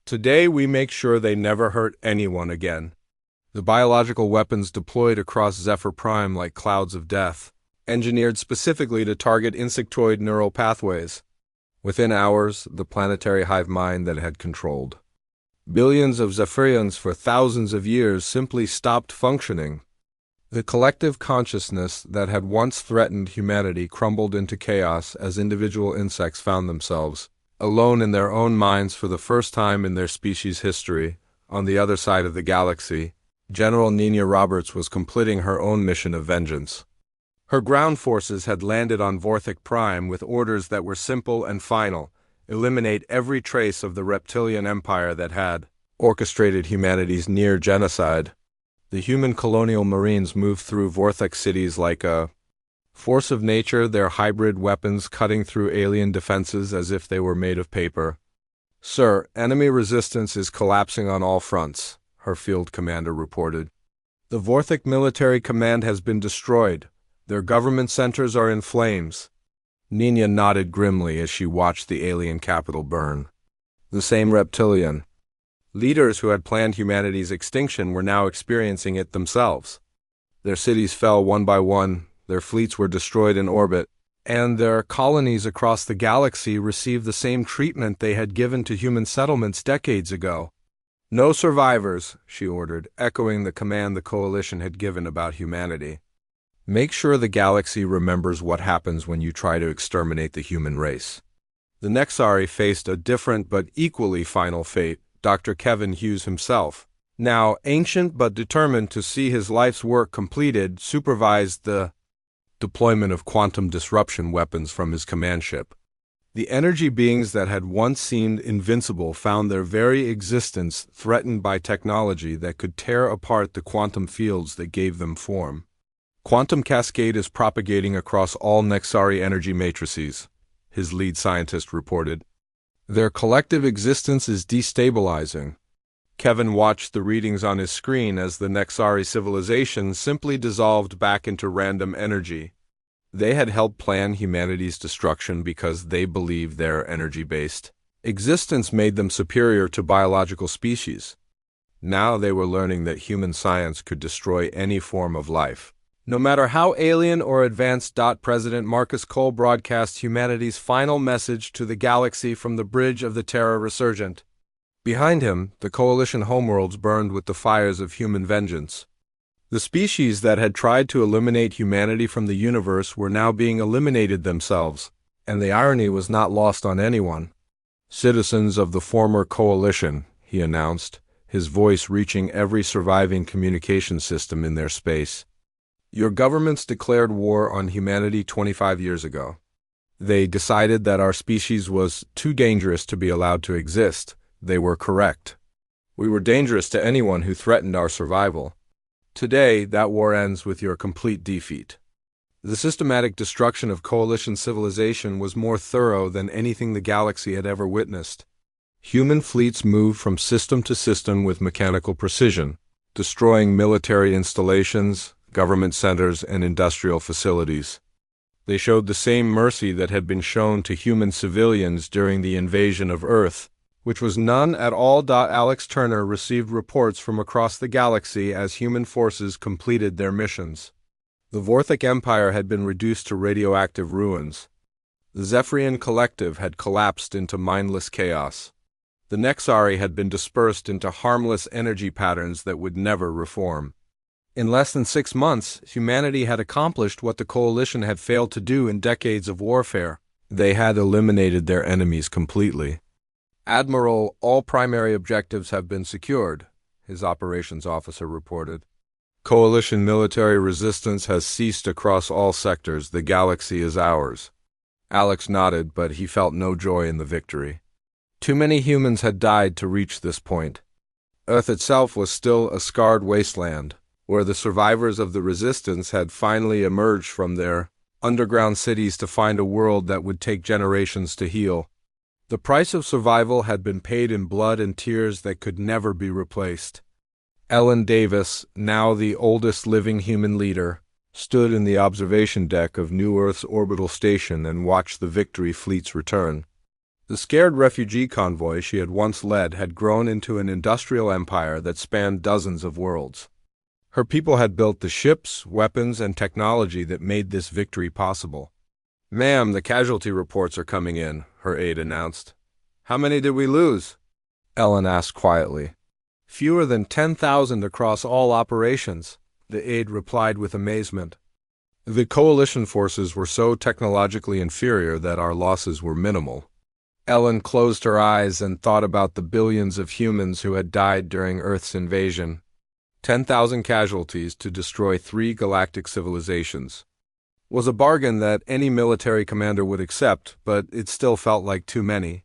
Today we make sure they never hurt anyone again. The biological weapons deployed across Zephyr Prime like clouds of death, engineered specifically to target insectoid neural pathways. Within hours, the planetary hive mind that had controlled billions of Zephyrians for thousands of years simply stopped functioning. The collective consciousness that had once threatened humanity crumbled into chaos as individual insects found themselves, alone in their own minds for the first time in their species' history. On the other side of the galaxy, General Nina Roberts was completing her own mission of vengeance. Her ground forces had landed on Vorthok Prime with orders that were simple and final: eliminate every trace of the reptilian empire that had orchestrated humanity's near genocide. The human colonial marines moved through Vorthok cities like a force of nature, their hybrid weapons cutting through alien defenses as if they were made of paper. Sir, enemy resistance is collapsing on all fronts, her field commander reported. The Vorthok military command has been destroyed. Their government centers are in flames. Nina nodded grimly as she watched the alien capital burn. The same reptilian leaders who had planned humanity's extinction were now experiencing it themselves. Their cities fell one by one, their fleets were destroyed in orbit, and their colonies across the galaxy received the same treatment they had given to human settlements decades ago. No survivors, she ordered, echoing the command the Coalition had given about humanity. Make sure the galaxy remembers what happens when you try to exterminate the human race. The Nexari faced a different but equally final fate. Dr. Kevin Hughes himself, now ancient but determined to see his life's work completed, supervised the deployment of quantum disruption weapons from his command ship. The energy beings that had once seemed invincible found their very existence threatened by technology that could tear apart the quantum fields that gave them form. Quantum cascade is propagating across all Nexari energy matrices, his lead scientist reported. Their collective existence is destabilizing. Kevin watched the readings on his screen as the Nexari civilization simply dissolved back into random energy. They had helped plan humanity's destruction because they believed their energy-based existence made them superior to biological species. Now they were learning that human science could destroy any form of life, no matter how alien or advanced. President Marcus Cole broadcast humanity's final message to the galaxy from the bridge of the Terra Resurgent. Behind him, the Coalition homeworlds burned with the fires of human vengeance. The species that had tried to eliminate humanity from the universe were now being eliminated themselves, and the irony was not lost on anyone. "Citizens of the former coalition," he announced, his voice reaching every surviving communication system in their space. "Your governments declared war on humanity 25 years ago. They decided that our species was too dangerous to be allowed to exist. They were correct. We were dangerous to anyone who threatened our survival. Today, that war ends with your complete defeat." The systematic destruction of coalition civilization was more thorough than anything the galaxy had ever witnessed. Human fleets moved from system to system with mechanical precision, destroying military installations, government centers, and industrial facilities. They showed the same mercy that had been shown to human civilians during the invasion of Earth, which was none at all. Alex Turner received reports from across the galaxy as human forces completed their missions. The Vorthic Empire had been reduced to radioactive ruins. The Zephyrian Collective had collapsed into mindless chaos. The Nexari had been dispersed into harmless energy patterns that would never reform. In less than 6 months, humanity had accomplished what the Coalition had failed to do in decades of warfare. They had eliminated their enemies completely. "Admiral, all primary objectives have been secured," his operations officer reported. "Coalition military resistance has ceased across all sectors. The galaxy is ours." Alex nodded, but he felt no joy in the victory. Too many humans had died to reach this point. Earth itself was still a scarred wasteland, where the survivors of the resistance had finally emerged from their underground cities to find a world that would take generations to heal. The price of survival had been paid in blood and tears that could never be replaced. Ellen Davis, now the oldest living human leader, stood in the observation deck of New Earth's orbital station and watched the victory fleets return. The scared refugee convoy she had once led had grown into an industrial empire that spanned dozens of worlds. Her people had built the ships, weapons, and technology that made this victory possible. "Ma'am, the casualty reports are coming in," her aide announced. "How many did we lose?" Ellen asked quietly. "Fewer than 10,000 across all operations," the aide replied with amazement. "The coalition forces were so technologically inferior that our losses were minimal." Ellen closed her eyes and thought about the billions of humans who had died during Earth's invasion. 10,000 casualties to destroy 3 galactic civilizations was a bargain that any military commander would accept, but it still felt like too many.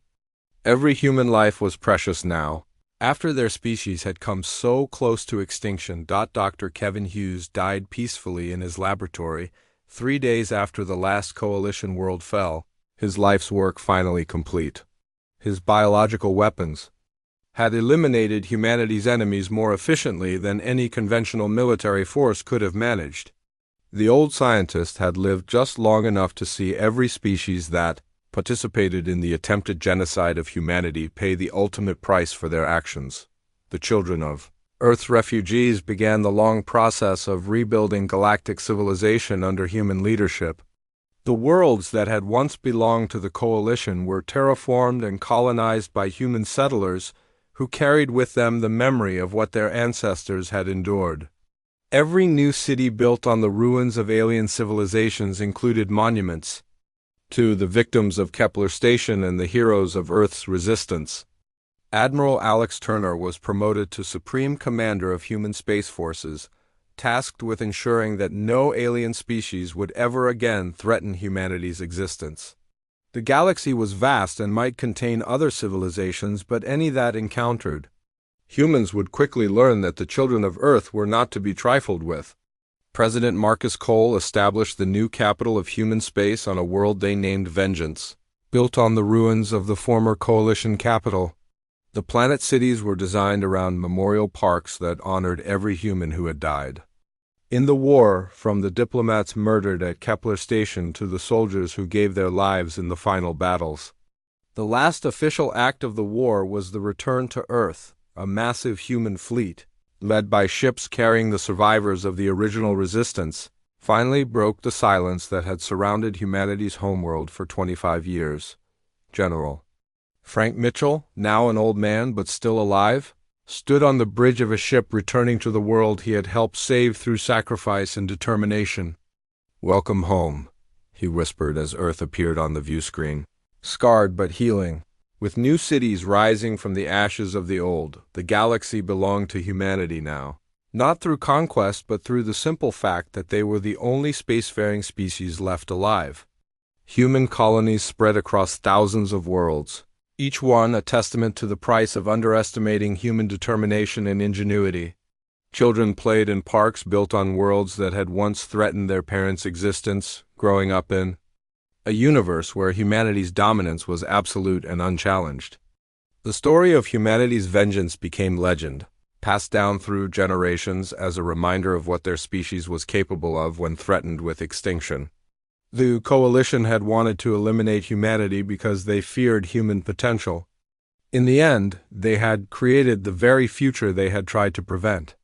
Every human life was precious now. After their species had come so close to extinction, Dr. Kevin Hughes died peacefully in his laboratory 3 days after the last coalition world fell, his life's work finally complete. His biological weapons had eliminated humanity's enemies more efficiently than any conventional military force could have managed. The old scientist had lived just long enough to see every species that participated in the attempted genocide of humanity pay the ultimate price for their actions. The children of Earth's refugees began the long process of rebuilding galactic civilization under human leadership. The worlds that had once belonged to the Coalition were terraformed and colonized by human settlers who carried with them the memory of what their ancestors had endured. Every new city built on the ruins of alien civilizations included monuments to the victims of Kepler Station and the heroes of Earth's resistance. Admiral Alex Turner was promoted to Supreme Commander of Human Space Forces, tasked with ensuring that no alien species would ever again threaten humanity's existence. The galaxy was vast and might contain other civilizations, but any that encountered humans would quickly learn that the children of Earth were not to be trifled with. President Marcus Cole established the new capital of human space on a world they named Vengeance, built on the ruins of the former Coalition capital. The planet cities were designed around memorial parks that honored every human who had died in the war, from the diplomats murdered at Kepler Station to the soldiers who gave their lives in the final battles. The last official act of the war was the return to Earth, a massive human fleet, led by ships carrying the survivors of the original resistance, finally broke the silence that had surrounded humanity's homeworld for 25 years. General Frank Mitchell, now an old man but still alive, stood on the bridge of a ship returning to the world he had helped save through sacrifice and determination. "Welcome home," he whispered as Earth appeared on the view screen. Scarred but healing. With new cities rising from the ashes of the old, the galaxy belonged to humanity now. Not through conquest, but through the simple fact that they were the only spacefaring species left alive. Human colonies spread across thousands of worlds, each one a testament to the price of underestimating human determination and ingenuity. Children played in parks built on worlds that had once threatened their parents' existence, growing up in a universe where humanity's dominance was absolute and unchallenged. The story of humanity's vengeance became legend, passed down through generations as a reminder of what their species was capable of when threatened with extinction. The coalition had wanted to eliminate humanity because they feared human potential. In the end, they had created the very future they had tried to prevent.